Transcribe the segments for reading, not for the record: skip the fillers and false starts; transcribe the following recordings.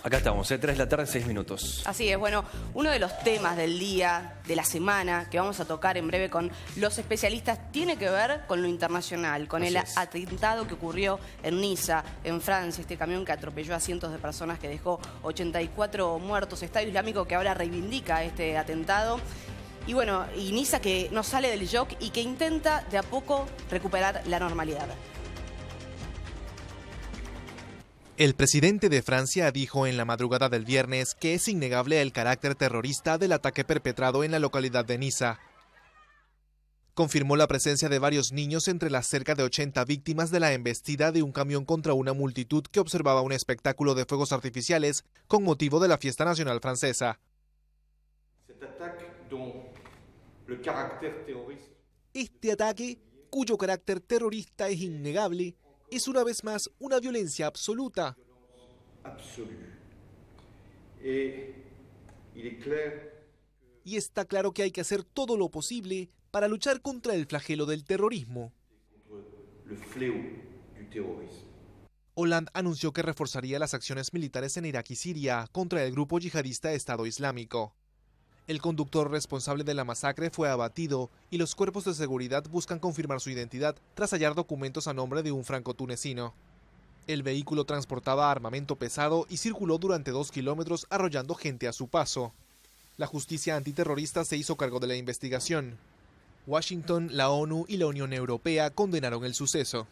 Acá estamos, 3 de la tarde, 6 minutos. Así es, bueno, uno de los temas del día, de la semana, que vamos a tocar en breve con los especialistas, tiene que ver con lo internacional, con el atentado que ocurrió en Niza, en Francia, este camión que atropelló a cientos de personas, que dejó 84 muertos, Estado Islámico que ahora reivindica este atentado. Y bueno, y Niza que no sale del shock y que intenta de a poco recuperar la normalidad. El presidente de Francia dijo en la madrugada del viernes que es innegable el carácter terrorista del ataque perpetrado en la localidad de Niza. Confirmó la presencia de varios niños entre las cerca de 80 víctimas de la embestida de un camión contra una multitud que observaba un espectáculo de fuegos artificiales con motivo de la fiesta nacional francesa. Este ataque, cuyo carácter terrorista es innegable, es una vez más una violencia absoluta. Y está claro que hay que hacer todo lo posible para luchar contra el flagelo del terrorismo. Hollande anunció que reforzaría las acciones militares en Irak y Siria contra el grupo yihadista Estado Islámico. El conductor responsable de la masacre fue abatido y los cuerpos de seguridad buscan confirmar su identidad tras hallar documentos a nombre de un franco-tunecino. El vehículo transportaba armamento pesado y circuló durante 2 kilómetros arrollando gente a su paso. La justicia antiterrorista se hizo cargo de la investigación. Washington, la ONU y la Unión Europea condenaron el suceso.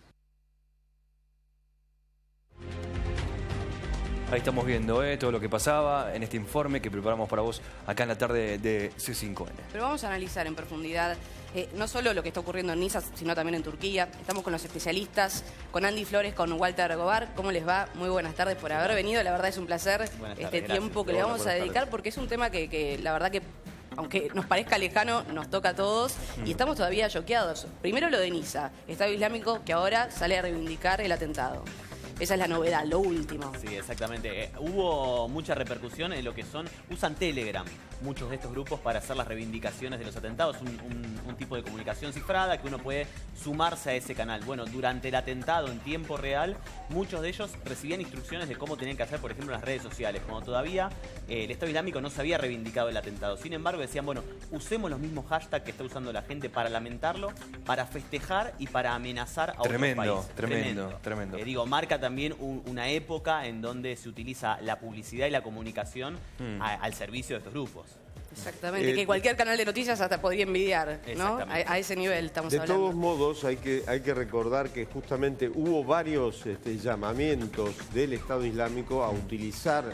Ahí estamos viendo todo lo que pasaba en este informe que preparamos para vos acá en la tarde de C5N. Pero vamos a analizar en profundidad no solo lo que está ocurriendo en Niza, sino también en Turquía. Estamos con los especialistas, con Andy Flores, con Walter Gobar. ¿Cómo les va? Muy buenas tardes por haber venido. La verdad es un placer este tiempo que le vamos a dedicar, porque es un tema que la verdad que, aunque nos parezca lejano, nos toca a todos y estamos todavía choqueados. Primero lo de Niza, Estado Islámico que ahora sale a reivindicar el atentado. Esa es la novedad, lo último. Sí, exactamente. Hubo mucha repercusión en lo que usan Telegram, muchos de estos grupos para hacer las reivindicaciones de los atentados, un tipo de comunicación cifrada que uno puede sumarse a ese canal. Bueno, durante el atentado en tiempo real, muchos de ellos recibían instrucciones de cómo tenían que hacer, por ejemplo, en las redes sociales, cuando todavía el Estado Islámico no se había reivindicado el atentado. Sin embargo, decían, bueno, usemos los mismos hashtags que está usando la gente para lamentarlo, para festejar y para amenazar a otros países. Tremendo. Digo, marca también una época en donde se utiliza la publicidad y la comunicación al servicio de estos grupos. Exactamente, que cualquier canal de noticias hasta podría envidiar, ¿no? A ese nivel estamos hablando. De todos modos, hay que recordar que justamente hubo varios llamamientos del Estado Islámico a utilizar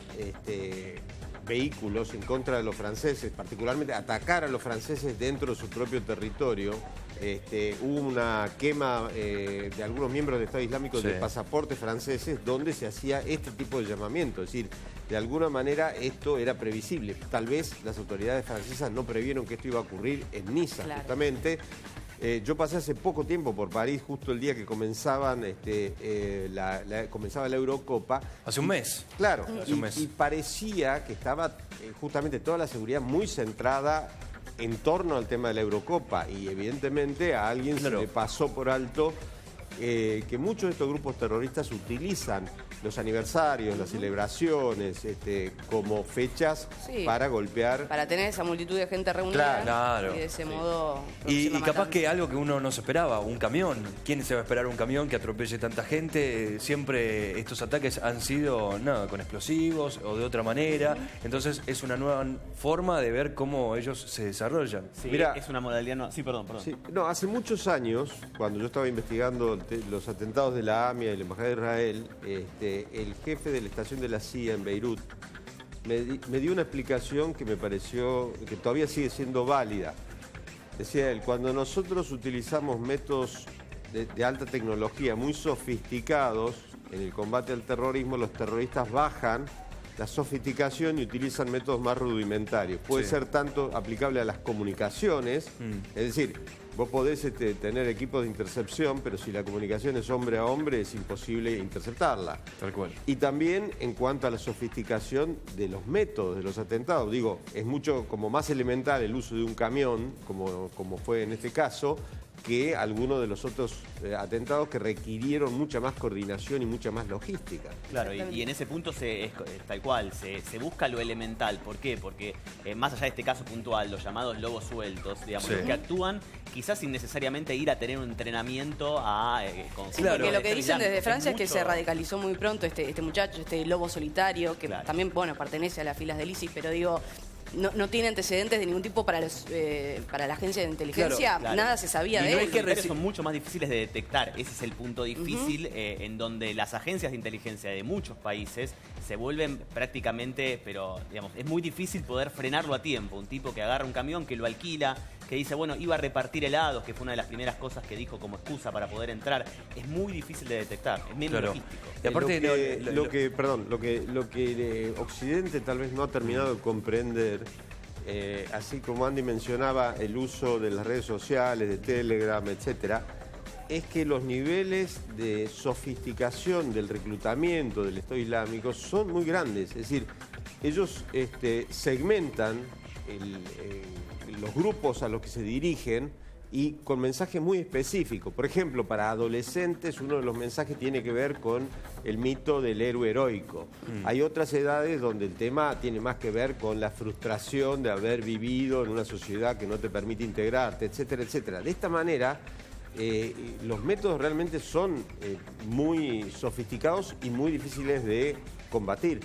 vehículos en contra de los franceses, particularmente atacar a los franceses dentro de su propio territorio. Hubo una quema de algunos miembros del Estado Islámico de pasaportes franceses donde se hacía este tipo de llamamiento. Es decir, de alguna manera esto era previsible. Tal vez las autoridades francesas no previeron que esto iba a ocurrir en Niza, justamente. Yo pasé hace poco tiempo por París, justo el día que comenzaba la Eurocopa. Hace un mes. Claro, hace un mes. Y parecía que estaba justamente toda la seguridad muy centrada en torno al tema de la Eurocopa, y evidentemente a alguien se le pasó por alto que muchos de estos grupos terroristas utilizan los aniversarios, las celebraciones, como fechas para golpear. Para tener esa multitud de gente reunida. Claro. Y de ese modo... Y capaz que algo que uno no se esperaba, un camión. ¿Quién se va a esperar un camión que atropelle tanta gente? Siempre estos ataques han sido con explosivos o de otra manera. Entonces es una nueva forma de ver cómo ellos se desarrollan. Sí, mira, es una modalidad... Sí, perdón. Sí, no, hace muchos años, cuando yo estaba investigando los atentados de la AMIA y la Embajada de Israel, el jefe de la estación de la CIA en Beirut me dio una explicación que me pareció que todavía sigue siendo válida. Decía él, cuando nosotros utilizamos métodos de alta tecnología muy sofisticados en el combate al terrorismo, los terroristas bajan la sofisticación y utilizan métodos más rudimentarios. Puede ser tanto aplicable a las comunicaciones, es decir, vos podés tener equipos de intercepción, pero si la comunicación es hombre a hombre es imposible interceptarla. Tal cual. Y también en cuanto a la sofisticación de los métodos de los atentados. Digo, es mucho como más elemental el uso de un camión, como fue en este caso, que algunos de los otros atentados que requirieron mucha más coordinación y mucha más logística. Claro, y en ese punto es tal cual, se busca lo elemental. ¿Por qué? Porque más allá de este caso puntual, los llamados lobos sueltos, digamos, los que actúan quizás sin necesariamente ir a tener un entrenamiento con... Sí, porque lo que dicen desde Francia es que se radicalizó muy pronto este muchacho, este lobo solitario, que también, bueno, pertenece a las filas del ISIS, pero digo... No tiene antecedentes de ningún tipo para la agencia de inteligencia, nada se sabía de él. Los son mucho más difíciles de detectar, ese es el punto difícil, en donde las agencias de inteligencia de muchos países se vuelven prácticamente, pero digamos, es muy difícil poder frenarlo a tiempo. Un tipo que agarra un camión, que lo alquila, que dice, bueno, iba a repartir helados, que fue una de las primeras cosas que dijo como excusa para poder entrar. Es muy difícil de detectar, es menos logístico. Y aparte, lo que Occidente tal vez no ha terminado de comprender, así como Andy mencionaba el uso de las redes sociales, de Telegram, etcétera, es que los niveles de sofisticación del reclutamiento del Estado Islámico son muy grandes. Es decir, ellos segmentan los grupos a los que se dirigen y con mensajes muy específicos. Por ejemplo, para adolescentes uno de los mensajes tiene que ver con el mito del héroe heroico. Hay otras edades donde el tema tiene más que ver con la frustración de haber vivido en una sociedad que no te permite integrarte, etcétera, etcétera. De esta manera, los métodos realmente son muy sofisticados y muy difíciles de combatir.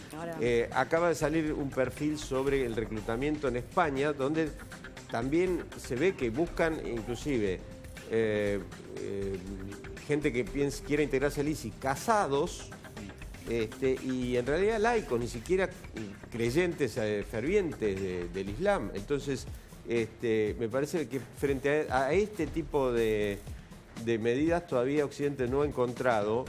Acaba de salir un perfil sobre el reclutamiento en España, donde también se ve que buscan inclusive gente que quiera integrarse al ISIS, casados, y en realidad laicos, ni siquiera creyentes fervientes del Islam. Entonces, me parece que frente a este tipo de medidas todavía Occidente no ha encontrado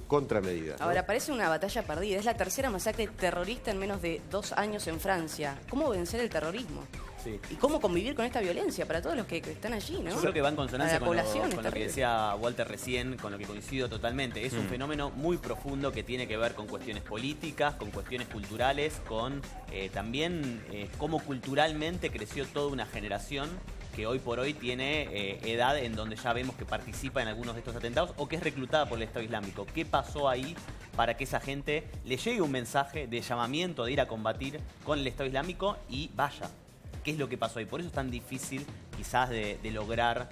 contramedidas, ¿no? Ahora, parece una batalla perdida. Es la tercera masacre terrorista en menos de 2 años en Francia. ¿Cómo vencer el terrorismo? Sí. ¿Y cómo convivir con esta violencia para todos los que están allí, no? Yo creo que va en consonancia con lo que decía Walter recién, con lo que coincido totalmente. Es un fenómeno muy profundo que tiene que ver con cuestiones políticas, con cuestiones culturales, con también cómo culturalmente creció toda una generación que hoy por hoy tiene edad en donde ya vemos que participa en algunos de estos atentados o que es reclutada por el Estado Islámico. ¿Qué pasó ahí para que esa gente le llegue un mensaje de llamamiento de ir a combatir con el Estado Islámico y vaya? ¿Qué es lo que pasó ahí? Por eso es tan difícil quizás de lograr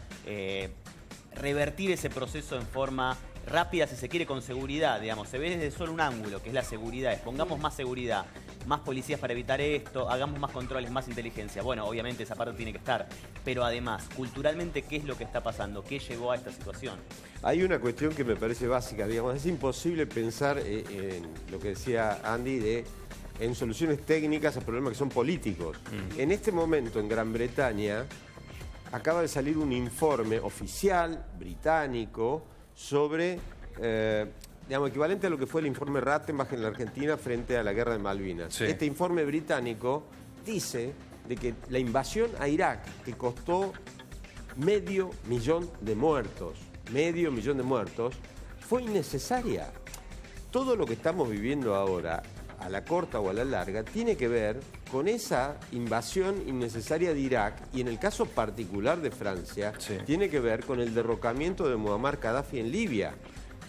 revertir ese proceso en forma rápida, si se quiere, con seguridad, digamos. Se ve desde solo un ángulo, que es la seguridad. Pongamos más seguridad, más policías para evitar esto, hagamos más controles, más inteligencia. Bueno, obviamente esa parte tiene que estar. Pero además, culturalmente, ¿qué es lo que está pasando? ¿Qué llevó a esta situación? Hay una cuestión que me parece básica, digamos. Es imposible pensar en lo que decía Andy en soluciones técnicas a problemas que son políticos. En este momento, en Gran Bretaña, acaba de salir un informe oficial británico sobre, digamos, equivalente a lo que fue el informe Rattenbach en la Argentina frente a la guerra de Malvinas. Sí. Este informe británico dice de que la invasión a Irak, que costó 500.000 de muertos, fue innecesaria. Todo lo que estamos viviendo ahora, a la corta o a la larga, tiene que ver con esa invasión innecesaria de Irak y en el caso particular de Francia, tiene que ver con el derrocamiento de Muammar Gaddafi en Libia.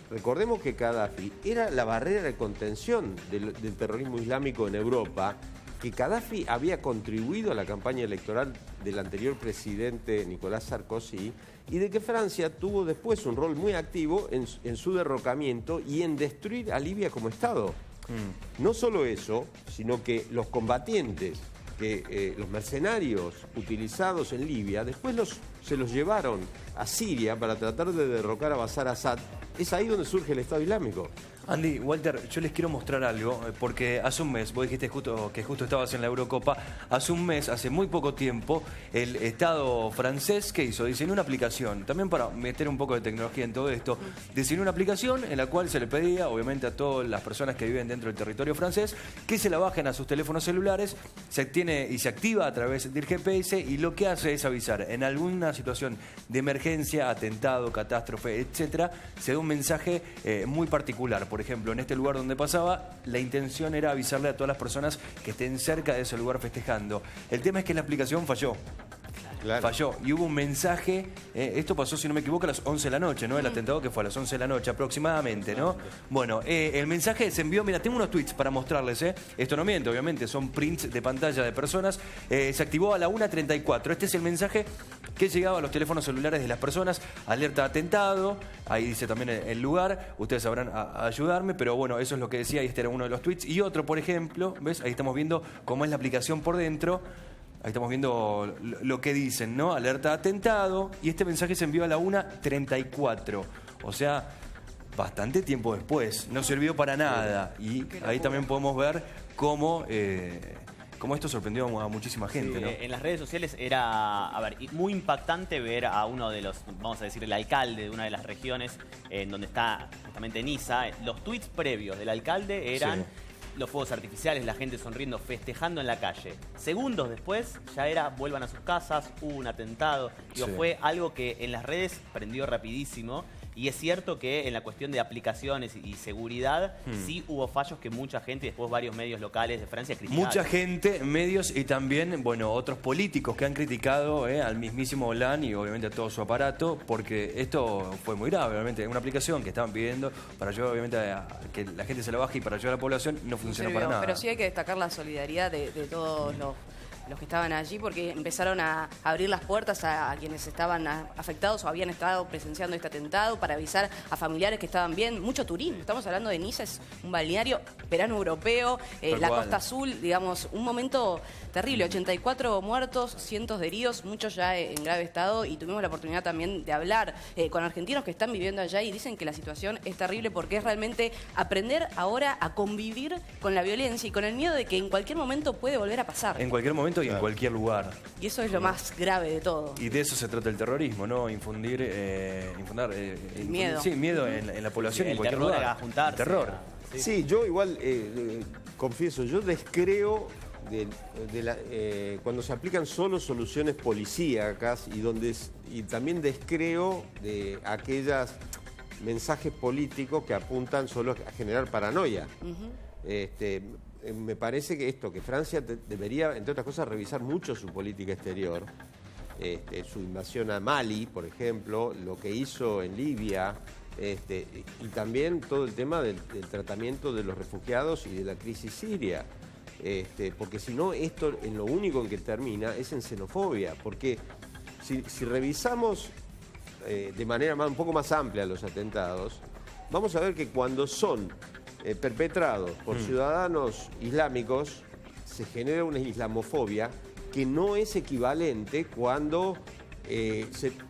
Recordemos que Gaddafi era la barrera de contención del terrorismo islámico en Europa, que Gaddafi había contribuido a la campaña electoral del anterior presidente Nicolás Sarkozy y de que Francia tuvo después un rol muy activo en su derrocamiento y en destruir a Libia como Estado. No solo eso, sino que los combatientes, los mercenarios utilizados en Libia, después se los llevaron a Siria para tratar de derrocar a Bashar al-Assad. Es ahí donde surge el Estado Islámico. Andy, Walter, yo les quiero mostrar algo, porque hace un mes, vos dijiste que justo estabas en la Eurocopa, hace un mes, hace muy poco tiempo, el Estado francés, ¿qué hizo? Diseñó una aplicación, también para meter un poco de tecnología en todo esto, diseñó una aplicación en la cual se le pedía, obviamente, a todas las personas que viven dentro del territorio francés, que se la bajen a sus teléfonos celulares, se activa a través del GPS y lo que hace es avisar en alguna situación de emergencia, atentado, catástrofe, etcétera, se da un mensaje muy particular. Por ejemplo, en este lugar donde pasaba, la intención era avisarle a todas las personas que estén cerca de ese lugar festejando. El tema es que la aplicación falló. Claro. falló. Y hubo un mensaje, esto pasó, si no me equivoco, a las 11 de la noche, ¿no? El atentado que fue a las 11 de la noche aproximadamente, ¿no? Bueno, el mensaje se envió, mira, tengo unos tweets para mostrarles, esto no miente, obviamente, son prints de pantalla de personas. Se activó a la 1:34. Este es el mensaje que llegaba a los teléfonos celulares de las personas. Alerta atentado, ahí dice también el lugar, ustedes sabrán a ayudarme, pero bueno, eso es lo que decía, y este era uno de los tweets. Y otro, por ejemplo, ¿ves? Ahí estamos viendo cómo es la aplicación por dentro. Ahí estamos viendo lo que dicen, ¿no? Alerta atentado, y este mensaje se envió a la 1:34. O sea, bastante tiempo después, no sirvió para nada. Y ahí también podemos ver cómo esto sorprendió a muchísima gente, Sí, ¿no? en las redes sociales era, muy impactante ver a uno de los, vamos a decir, el alcalde de una de las regiones en donde está justamente Niza. Los tweets previos del alcalde eran los fuegos artificiales, la gente sonriendo, festejando en la calle. Segundos después ya era vuelvan a sus casas, hubo un atentado. Digo, fue algo que en las redes prendió rapidísimo. Y es cierto que en la cuestión de aplicaciones y seguridad sí hubo fallos que mucha gente y después varios medios locales de Francia criticaron. Mucha gente, medios y también, bueno, otros políticos que han criticado al mismísimo Hollande y obviamente a todo su aparato, porque esto fue muy grave, obviamente. Una aplicación que estaban pidiendo para ayudar, obviamente, a que la gente se la baje y para ayudar a la población, no funcionó para nada. Pero sí hay que destacar la solidaridad de todos los que estaban allí, porque empezaron a abrir las puertas a quienes estaban afectados o habían estado presenciando este atentado, para avisar a familiares que estaban bien. Mucho turismo, estamos hablando de Niza, es un balneario, verano europeo, la Costa Azul, digamos, un momento terrible. 84 muertos, cientos de heridos, muchos ya en grave estado, y tuvimos la oportunidad también de hablar con argentinos que están viviendo allá y dicen que la situación es terrible, porque es realmente aprender ahora a convivir con la violencia y con el miedo de que en cualquier momento puede volver a pasar. En cualquier momento y en cualquier lugar. Y eso es lo más grave de todo. Y de eso se trata el terrorismo, ¿no? Infundar miedo. Sí, miedo en la población, Sí, en cualquier el terror lugar. era juntarse. El terror. Sí, yo igual, confieso, yo descreo cuando se aplican solo soluciones policíacas y también descreo de aquellos mensajes políticos que apuntan solo a generar paranoia. Me parece que Francia debería, entre otras cosas, revisar mucho su política exterior, su invasión a Mali, por ejemplo, lo que hizo en Libia, y también todo el tema del tratamiento de los refugiados y de la crisis siria. Porque si no, esto en lo único en que termina es en xenofobia, porque si revisamos de manera un poco más amplia los atentados, vamos a ver que cuando son perpetrados por ciudadanos islámicos, se genera una islamofobia que no es equivalente cuando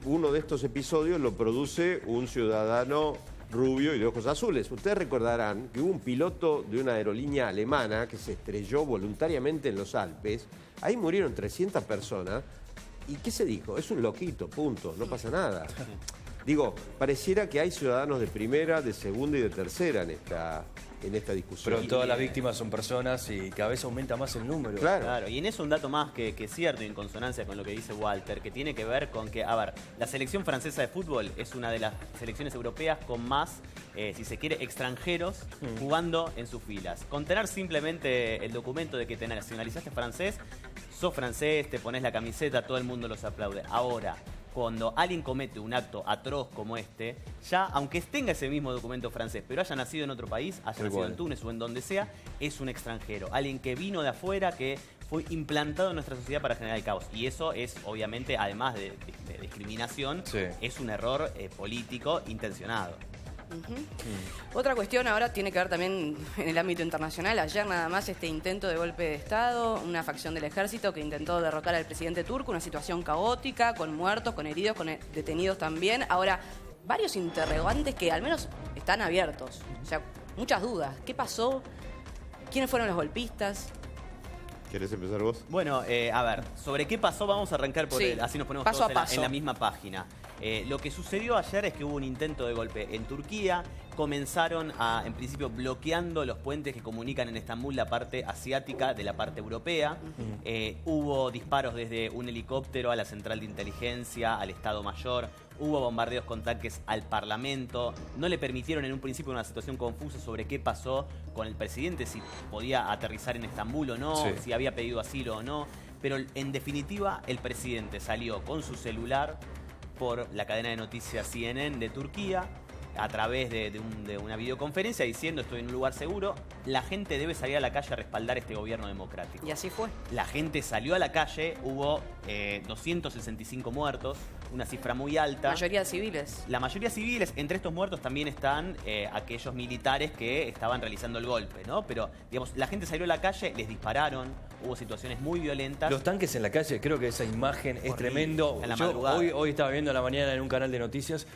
uno de estos episodios lo produce un ciudadano rubio y de ojos azules. Ustedes recordarán que hubo un piloto de una aerolínea alemana que se estrelló voluntariamente en los Alpes. Ahí murieron 300 personas. ¿Y qué se dijo? Es un loquito, punto, no pasa nada. Digo, pareciera que hay ciudadanos de primera, de segunda y de tercera en esta discusión. Pero todas las víctimas son personas y cada vez aumenta más el número. Claro. Y en eso un dato más que es cierto, en consonancia con lo que dice Walter, que tiene que ver con que, la selección francesa de fútbol es una de las selecciones europeas con más, si se quiere, extranjeros jugando en sus filas. Con tener simplemente el documento de que te nacionalizaste francés, sos francés, te pones la camiseta, todo el mundo los aplaude. Ahora, cuando alguien comete un acto atroz como este, ya, aunque tenga ese mismo documento francés, pero haya nacido en otro país, haya nacido en Túnez o en donde sea, es un extranjero. Alguien que vino de afuera, que fue implantado en nuestra sociedad para generar el caos. Y eso es, obviamente, además de discriminación, es un error político intencionado. Otra cuestión ahora tiene que ver también en el ámbito internacional. Ayer nada más este intento de golpe de Estado, una facción del ejército que intentó derrocar al presidente turco, una situación caótica, con muertos, con heridos, con detenidos también. Ahora, varios interrogantes que al menos están abiertos. O sea, muchas dudas. ¿Qué pasó? ¿Quiénes fueron los golpistas? ¿Querés empezar vos? Bueno, sobre qué pasó, vamos a arrancar por así nos ponemos paso todos a paso. en la misma página. Lo que sucedió ayer es que hubo un intento de golpe en Turquía. Comenzaron en principio, bloqueando los puentes que comunican en Estambul la parte asiática de la parte europea. Hubo disparos desde un helicóptero a la central de inteligencia, al Estado Mayor. Hubo bombardeos con tanques al Parlamento. No le permitieron en un principio una situación confusa sobre qué pasó con el presidente, si podía aterrizar en Estambul o no, si había pedido asilo o no. Pero en definitiva, el presidente salió con su celular por la cadena de noticias CNN de Turquía, a través de una videoconferencia diciendo estoy en un lugar seguro, la gente debe salir a la calle a respaldar este gobierno democrático. Y así fue. La gente salió a la calle, hubo 265 muertos, una cifra muy alta. La mayoría civiles. La mayoría civiles, entre estos muertos también están aquellos militares que estaban realizando el golpe, ¿no? Pero, digamos, la gente salió a la calle, les dispararon, hubo situaciones muy violentas. Los tanques en la calle, creo que esa imagen es tremendo. En la Yo madrugada. hoy estaba viendo a la mañana en un canal de noticias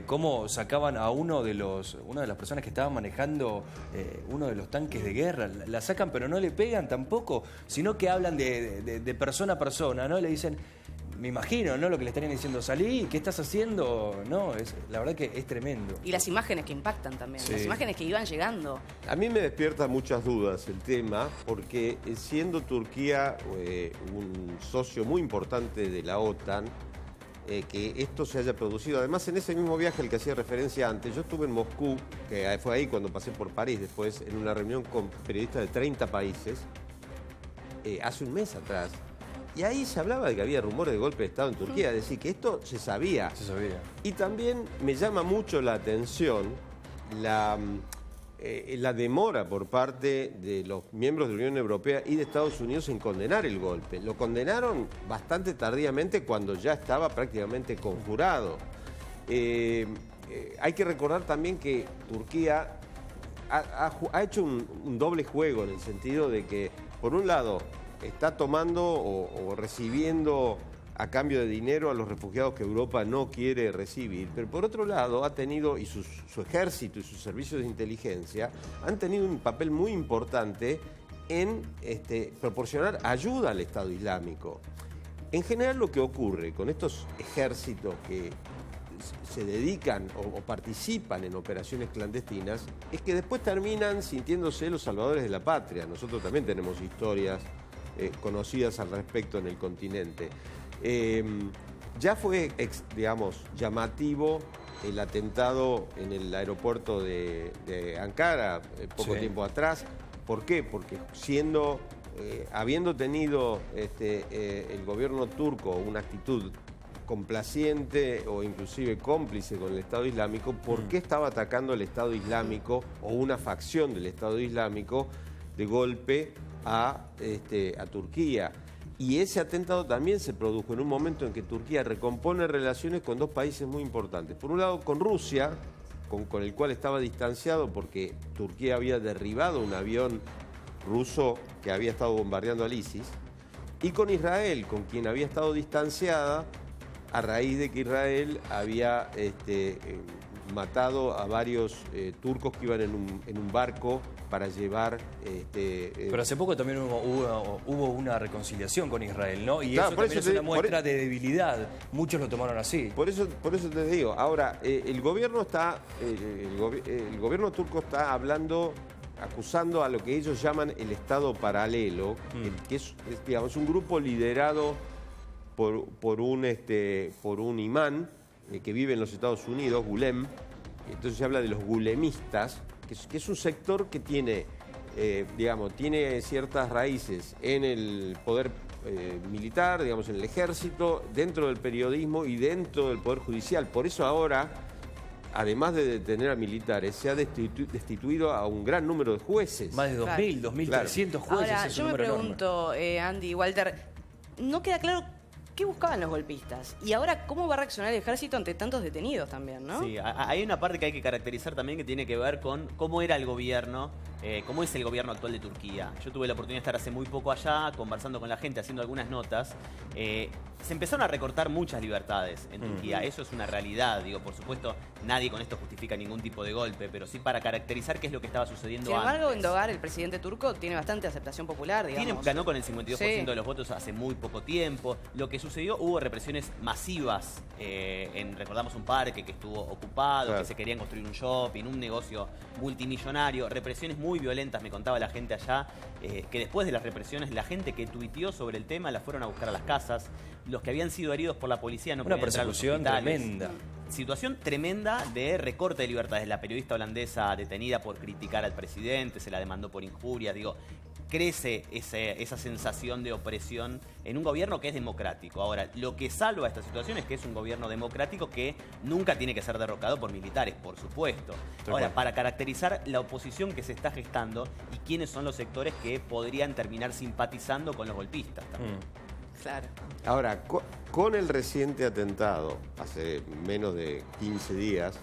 cómo sacaban a una de las personas que estaban manejando uno de los tanques de guerra. La sacan, pero no le pegan tampoco, sino que hablan de persona a persona, ¿no? Le dicen, me imagino, ¿no? Lo que le estarían diciendo, salí, ¿qué estás haciendo? No, la verdad que es tremendo. Y las imágenes que impactan también, Sí. las imágenes que iban llegando. A mí me despierta muchas dudas el tema, porque siendo Turquía un socio muy importante de la OTAN, que esto se haya producido. Además, en ese mismo viaje al que hacía referencia antes, yo estuve en Moscú, que fue ahí cuando pasé por París, después en una reunión con periodistas de 30 países, hace un mes atrás. Y ahí se hablaba de que había rumores de golpe de Estado en Turquía, es decir, que esto se sabía. Se sabía. Y también me llama mucho la atención la demora por parte de los miembros de la Unión Europea y de Estados Unidos en condenar el golpe. Lo condenaron bastante tardíamente cuando ya estaba prácticamente conjurado. Hay que recordar también que Turquía ha hecho un doble juego en el sentido de que, por un lado, está tomando o recibiendo a cambio de dinero a los refugiados que Europa no quiere recibir, pero por otro lado ha tenido, y su ejército y sus servicios de inteligencia han tenido un papel muy importante en proporcionar ayuda al Estado Islámico. En general lo que ocurre con estos ejércitos que se dedican o participan en operaciones clandestinas es que después terminan sintiéndose los salvadores de la patria. Nosotros también tenemos historias conocidas al respecto en el continente. Ya fue, digamos, llamativo el atentado en el aeropuerto de Ankara poco tiempo atrás. ¿Por qué? Porque habiendo tenido el gobierno turco una actitud complaciente o inclusive cómplice con el Estado Islámico, ¿por qué estaba atacando el Estado Islámico o una facción del Estado Islámico de golpe a Turquía? Y ese atentado también se produjo en un momento en que Turquía recompone relaciones con dos países muy importantes. Por un lado, con Rusia, con el cual estaba distanciado porque Turquía había derribado un avión ruso que había estado bombardeando al ISIS, y con Israel, con quien había estado distanciada a raíz de que Israel había matado a varios turcos que iban en un barco para llevar... Pero hace poco también hubo una reconciliación con Israel, ¿no? Y claro, eso también es una muestra de debilidad. Muchos lo tomaron así. Por eso te digo. Ahora, el gobierno turco está acusando a lo que ellos llaman el Estado paralelo, que es, digamos, un grupo liderado por un imán que vive en los Estados Unidos, Gulem. Entonces se habla de los gulemistas, que es un sector que tiene ciertas raíces en el poder militar, digamos, en el ejército, dentro del periodismo y dentro del poder judicial. Por eso ahora, además de detener a militares, se ha destituido a un gran número de jueces. Más de 2.000, 2.300 jueces. Ahora, es un yo me número pregunto, Andy, Walter, no queda claro qué buscaban los golpistas. Y ahora, ¿cómo va a reaccionar el ejército ante tantos detenidos también, no? Sí, hay una parte que hay que caracterizar también que tiene que ver con cómo era el gobierno cómo es el gobierno actual de Turquía. Yo tuve la oportunidad de estar hace muy poco allá, conversando con la gente, haciendo algunas notas. Se empezaron a recortar muchas libertades en Turquía. Eso es una realidad. Digo, por supuesto, nadie con esto justifica ningún tipo de golpe, pero sí para caracterizar qué es lo que estaba sucediendo Sin embargo, antes. Endogan, el presidente turco, tiene bastante aceptación popular, digamos. Ganó con el 52% Sí. de los votos hace muy poco tiempo. Lo que sucedió, hubo represiones masivas. Recordamos un parque que estuvo ocupado, Claro. que se querían construir un shopping, un negocio multimillonario. Represiones muy violentas, me contaba la gente allá, que después de las represiones, la gente que tuiteó sobre el tema la fueron a buscar a las casas. Los que habían sido heridos por la policía no Una podían entrar a los persecución hospitales. tremenda. Situación tremenda de recorte de libertades. La periodista holandesa detenida por criticar al presidente, se la demandó por injuria. Digo, crece esa sensación de opresión en un gobierno que es democrático. Ahora, lo que salva esta situación es que es un gobierno democrático que nunca tiene que ser derrocado por militares, por supuesto. Ahora, para caracterizar la oposición que se está gestando y quiénes son los sectores que podrían terminar simpatizando con los golpistas también. Claro. Ahora, con el reciente atentado, hace menos de 15 días,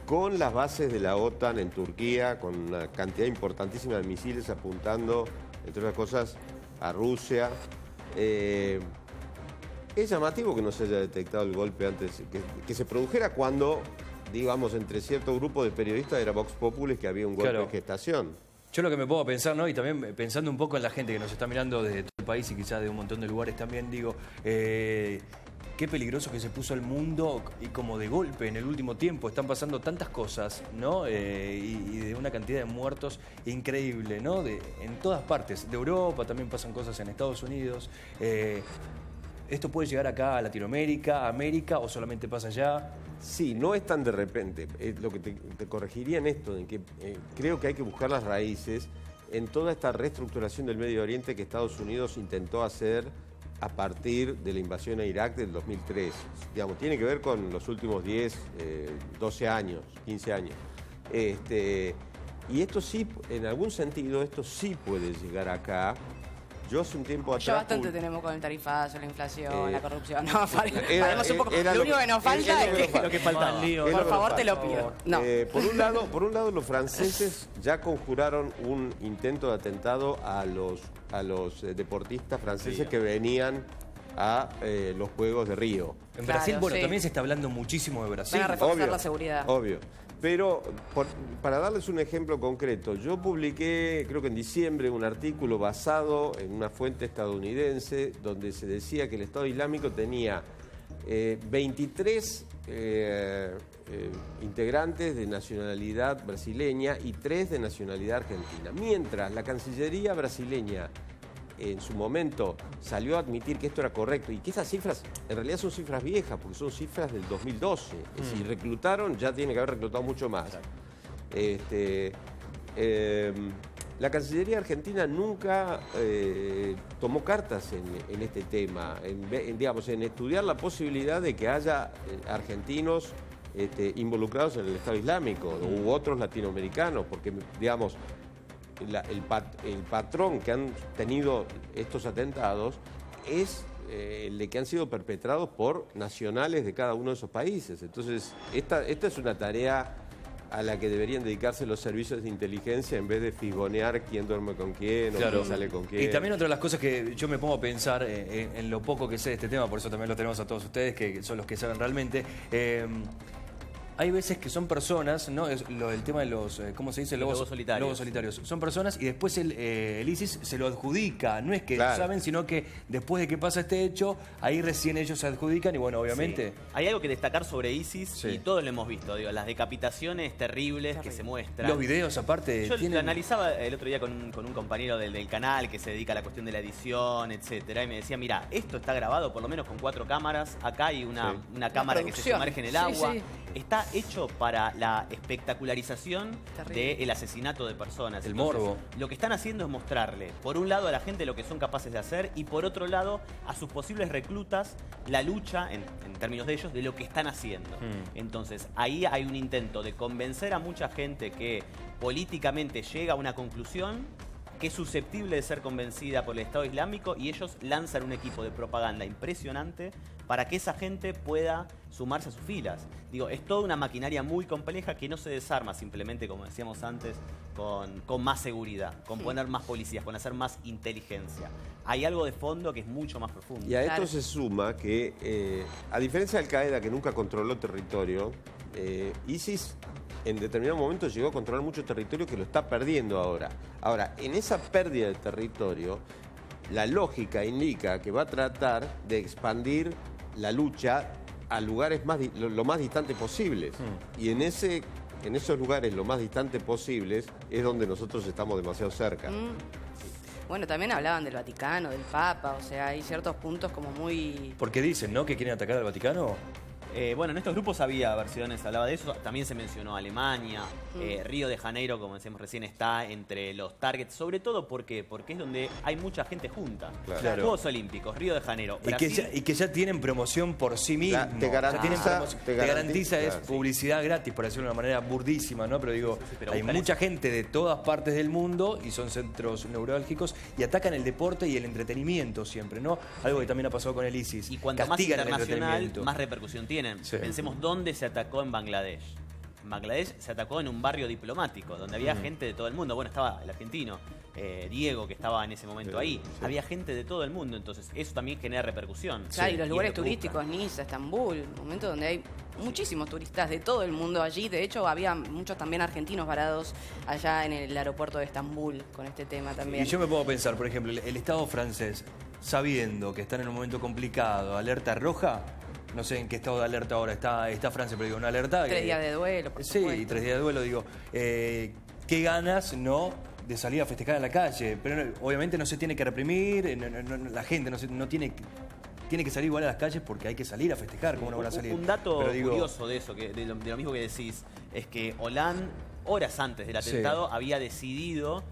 con las bases de la OTAN en Turquía, con una cantidad importantísima de misiles apuntando, entre otras cosas, a Rusia, es llamativo que no se haya detectado el golpe antes, que se produjera cuando, digamos, entre cierto grupo de periodistas era Vox Populi, que había un golpe de gestación. Yo lo que me pongo a pensar, ¿no? Y también pensando un poco en la gente que nos está mirando de todo el país y quizás de un montón de lugares también, digo, qué peligroso que se puso el mundo y como de golpe en el último tiempo. Están pasando tantas cosas, ¿no? Y de una cantidad de muertos increíble, ¿no? En todas partes. De Europa también pasan cosas en Estados Unidos. ¿Esto puede llegar acá a Latinoamérica, a América o solamente pasa allá? Sí, no es tan de repente. Lo que te corregiría en esto, en que creo que hay que buscar las raíces en toda esta reestructuración del Medio Oriente que Estados Unidos intentó hacer a partir de la invasión a Irak del 2003. Digamos, tiene que ver con los últimos 10, 12 años, 15 años. Y esto sí, en algún sentido, esto sí puede llegar acá. Yo hace un tiempo atrás... Ya bastante tenemos con el tarifazo, la inflación, la corrupción. No, era paremos un poco. lo Lo único que nos falta es que... Lo que faltaba. Por favor, te lo pido. No. Por un lado, los franceses ya conjuraron un intento de atentado a los deportistas franceses que venían a los Juegos de Río. En Claro, Brasil, bueno, sí. también se está hablando muchísimo de Brasil. Van a reforzar Obvio, la seguridad. Obvio. Pero para darles un ejemplo concreto, yo publiqué, creo que en diciembre, un artículo basado en una fuente estadounidense donde se decía que el Estado Islámico tenía 23 integrantes de nacionalidad brasileña y 3 de nacionalidad argentina. Mientras la Cancillería brasileña en su momento salió a admitir que esto era correcto y que esas cifras en realidad son cifras viejas porque son cifras del 2012. Es decir, reclutaron, ya tiene que haber reclutado mucho más. La Cancillería argentina nunca tomó cartas en este tema, en estudiar la posibilidad de que haya argentinos involucrados en el Estado Islámico u otros latinoamericanos, porque, digamos, el patrón que han tenido estos atentados es el de que han sido perpetrados por nacionales de cada uno de esos países. Entonces, esta es una tarea a la que deberían dedicarse los servicios de inteligencia en vez de figonear quién duerme con quién o quién sale con quién. Y también otra de las cosas que yo me pongo a pensar en lo poco que sé de este tema, por eso también lo tenemos a todos ustedes, que son los que saben realmente. Hay veces que son personas, ¿no? Es el tema de los, ¿cómo se dice? Lobos solitarios. Lobos solitarios. Son personas y después el ISIS se lo adjudica. No es que saben, sino que después de que pasa este hecho, ahí recién ellos se adjudican y bueno, obviamente... Sí. Hay algo que destacar sobre ISIS y todos lo hemos visto, digo, las decapitaciones terribles que se muestran. Los videos aparte... Yo lo analizaba el otro día con un compañero del canal que se dedica a la cuestión de la edición, etcétera, y me decía, mira, esto está grabado por lo menos con 4 cámaras, acá hay una cámara que se sumerge en el agua. Está hecho para la espectacularización del asesinato de personas. El Entonces, morbo. Lo que están haciendo es mostrarle, por un lado, a la gente lo que son capaces de hacer y por otro lado, a sus posibles reclutas, la lucha, en términos de ellos, de lo que están haciendo. Entonces, ahí hay un intento de convencer a mucha gente que políticamente llega a una conclusión que es susceptible de ser convencida por el Estado Islámico, y ellos lanzan un equipo de propaganda impresionante para que esa gente pueda sumarse a sus filas. Digo, es toda una maquinaria muy compleja que no se desarma simplemente, como decíamos antes, con más seguridad, con poner más policías, con hacer más inteligencia. Hay algo de fondo que es mucho más profundo. Y a esto se suma que, a diferencia de Al-Qaeda, que nunca controló territorio, ISIS en determinado momento llegó a controlar mucho territorio que lo está perdiendo ahora. Ahora, en esa pérdida de territorio, la lógica indica que va a tratar de expandir la lucha a lugares lo más distantes posibles. Y en esos lugares lo más distantes posibles es donde nosotros estamos demasiado cerca. Bueno, también hablaban del Vaticano, del Papa, o sea, hay ciertos puntos como muy... Porque dicen, ¿no?, que quieren atacar al Vaticano. Bueno, en estos grupos había versiones, hablaba de eso, también se mencionó Alemania, Río de Janeiro, como decíamos recién, está entre los targets, sobre todo porque es donde hay mucha gente junta. Claro. Juegos Olímpicos, Río de Janeiro, Brasil. Y que ya tienen promoción por sí mismos. Te garantiza, te garantiza es publicidad gratis, por decirlo de una manera burdísima, ¿no? Pero digo, pero hay mucha gente de todas partes del mundo y son centros neurálgicos y atacan el deporte y el entretenimiento siempre, ¿no? Algo que también ha pasado con el ISIS. Y cuanto más Castigan el internacional, entretenimiento. más repercusión tienen. Sí. Pensemos dónde se atacó en Bangladesh. En Bangladesh se atacó en un barrio diplomático, donde había gente de todo el mundo. Bueno, estaba el argentino, Diego, que estaba en ese momento ahí. Sí. Había gente de todo el mundo, entonces eso también genera repercusión. Claro, y los lugares turísticos, Niza, Estambul, un momento donde hay muchísimos turistas de todo el mundo allí. De hecho, había muchos también argentinos varados allá en el aeropuerto de Estambul con este tema también. Y yo me puedo pensar, por ejemplo, el Estado francés, sabiendo que están en un momento complicado, alerta roja. No sé en qué estado de alerta ahora está Francia, pero digo, una alerta... 3 días de duelo, por supuesto. Sí, 3 días de duelo, digo. ¿Qué ganas, no, de salir a festejar a la calle? Pero obviamente no se tiene que reprimir, la gente no tiene que salir igual a las calles porque hay que salir a festejar, ¿cómo no van a salir? Un dato curioso de eso, de lo mismo que decís, es que Hollande, horas antes del atentado, había decidido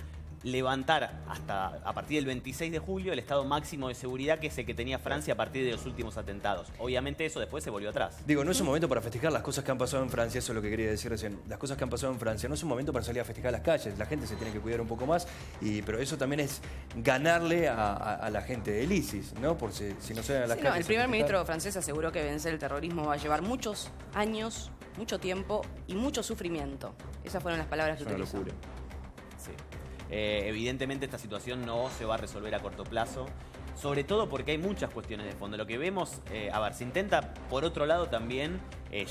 levantar a partir del 26 de julio el estado máximo de seguridad, que es el que tenía Francia a partir de los últimos atentados. Obviamente eso después se volvió atrás. Digo, no es un momento para festejar las cosas que han pasado en Francia, eso es lo que quería decir recién. Las cosas que han pasado en Francia no es un momento para salir a festejar a las calles, la gente se tiene que cuidar un poco más, pero eso también es ganarle a la gente del ISIS, ¿no? Por si no salen a las calles. El primer ministro francés aseguró que vencer el terrorismo va a llevar muchos años, mucho tiempo y mucho sufrimiento. Esas fueron las palabras que utilizó. Locura. Sí. Evidentemente esta situación no se va a resolver a corto plazo, sobre todo porque hay muchas cuestiones de fondo. Lo que vemos, se intenta por otro lado también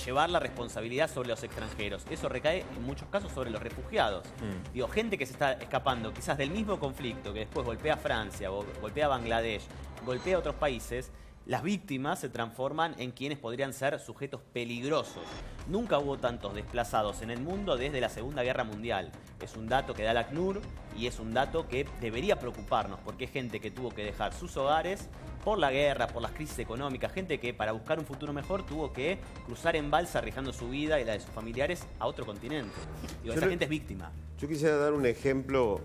llevar la responsabilidad sobre los extranjeros. Eso recae en muchos casos sobre los refugiados. Digo, gente que se está escapando quizás del mismo conflicto que después golpea a Francia, golpea a Bangladesh, golpea a otros países. Las víctimas se transforman en quienes podrían ser sujetos peligrosos. Nunca hubo tantos desplazados en el mundo desde la Segunda Guerra Mundial. Es un dato que da el ACNUR y es un dato que debería preocuparnos, porque es gente que tuvo que dejar sus hogares por la guerra, por las crisis económicas, gente que para buscar un futuro mejor tuvo que cruzar en balsa arriesgando su vida y la de sus familiares a otro continente. Digo, esa gente es víctima. Yo quisiera dar un ejemplo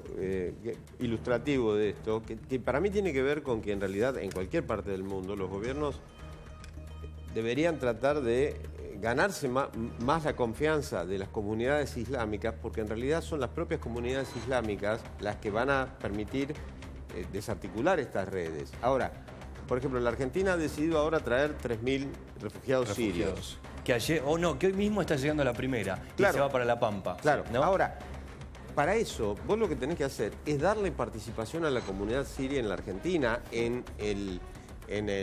ilustrativo de esto, que para mí tiene que ver con que en realidad en cualquier parte del mundo los gobiernos deberían tratar de ganarse más la confianza de las comunidades islámicas, porque en realidad son las propias comunidades islámicas las que van a permitir desarticular estas redes. Ahora, por ejemplo, la Argentina ha decidido ahora traer 3.000 refugiados sirios. Que ayer, que hoy mismo está llegando la primera y se va para La Pampa. Claro, ¿no? Ahora, para eso, vos lo que tenés que hacer es darle participación a la comunidad siria en la Argentina en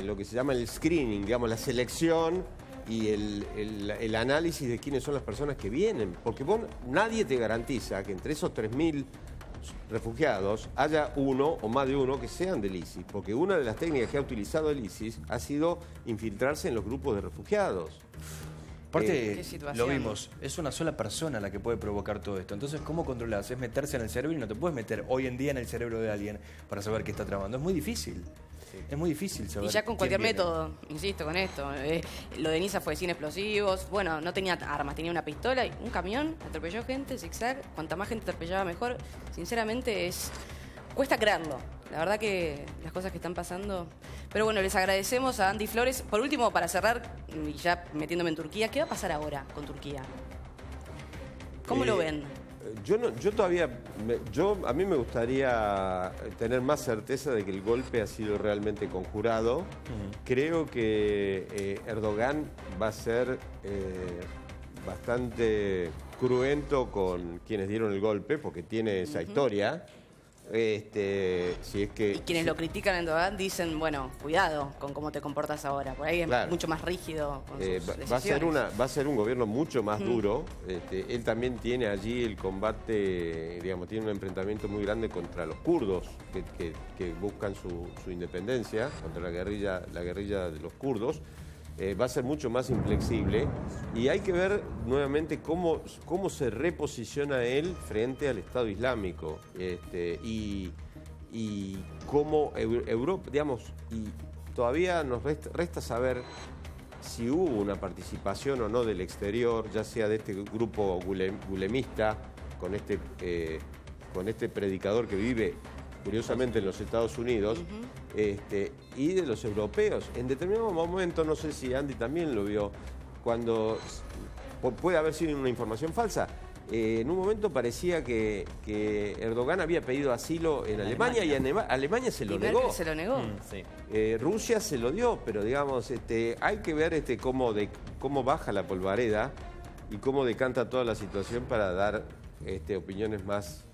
lo que se llama el screening, digamos, la selección y el análisis de quiénes son las personas que vienen. Porque nadie te garantiza que entre esos 3.000 refugiados haya uno o más de uno que sean del ISIS, porque una de las técnicas que ha utilizado el ISIS ha sido infiltrarse en los grupos de refugiados. Aparte, lo vimos, es una sola persona la que puede provocar todo esto. Entonces, ¿cómo controlas? Es meterse en el cerebro y no te puedes meter hoy en día en el cerebro de alguien para saber qué está tramando. Es muy difícil. Es muy difícil saber. Y ya con cualquier método, insisto con esto. Lo de Niza fue sin explosivos. Bueno, no tenía armas, tenía una pistola y un camión. Atropelló gente, zigzag. Cuanta más gente atropellaba, mejor. Sinceramente, cuesta creerlo. La verdad que las cosas que están pasando. Pero bueno, les agradecemos a Andy Flores. Por último, para cerrar, y ya metiéndome en Turquía, ¿qué va a pasar ahora con Turquía? ¿Cómo lo ven? Yo todavía, a mí me gustaría tener más certeza de que el golpe ha sido realmente conjurado. Creo que Erdogan va a ser bastante cruento con quienes dieron el golpe, porque tiene esa historia. Si es que, y quienes lo critican en Erdogan dicen, bueno, cuidado con cómo te comportas ahora. Por ahí es mucho más rígido con sus decisiones. Va a ser un gobierno mucho más duro. Él también tiene allí el combate, digamos, tiene un enfrentamiento muy grande contra los kurdos que buscan su independencia, contra la guerrilla de los kurdos. Va a ser mucho más inflexible y hay que ver nuevamente cómo se reposiciona él frente al Estado Islámico y cómo Europa, digamos, y todavía nos resta saber si hubo una participación o no del exterior, ya sea de este grupo gulemista con este predicador que vive curiosamente en los Estados Unidos, y de los europeos. En determinado momento, no sé si Andy también lo vio, cuando puede haber sido una información falsa, en un momento parecía que Erdogan había pedido asilo en Alemania y Alemania se lo negó. Se lo negó. Rusia se lo dio, pero digamos, hay que ver cómo baja la polvareda y cómo decanta toda la situación para dar opiniones más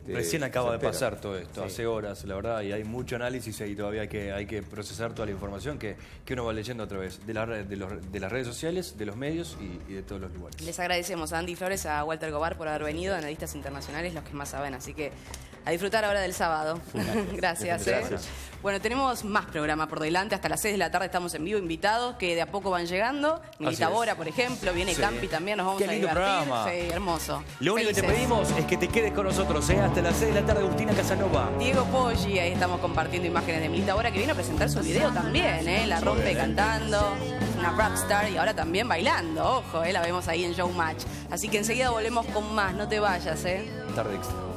Recién acaba certeras. de pasar todo esto, hace horas, la verdad, y hay mucho análisis y todavía hay que procesar toda la información que uno va leyendo a través de las redes sociales, de los medios y de todos los lugares. Les agradecemos a Andy Flores, a Walter Gobar por haber venido, analistas internacionales, los que más saben, así que a disfrutar ahora del sábado. Gracias. Gracias. Bueno, tenemos más programa por delante, hasta las 6 de la tarde estamos en vivo, invitados que de a poco van llegando. Milita Bora, por ejemplo, viene Campi también, nos vamos Qué a lindo divertir. programa. Sí, hermoso. Lo único que te Felices. pedimos es que te quedes con nosotros, hasta las 6 de la tarde, Agustina Casanova. Diego Poggi, ahí estamos compartiendo imágenes de Milita Bora, que viene a presentar su video también, la rompe cantando, una rapstar y ahora también bailando, ojo, la vemos ahí en Showmatch. Así que enseguida volvemos con más, no te vayas, Tarde extra.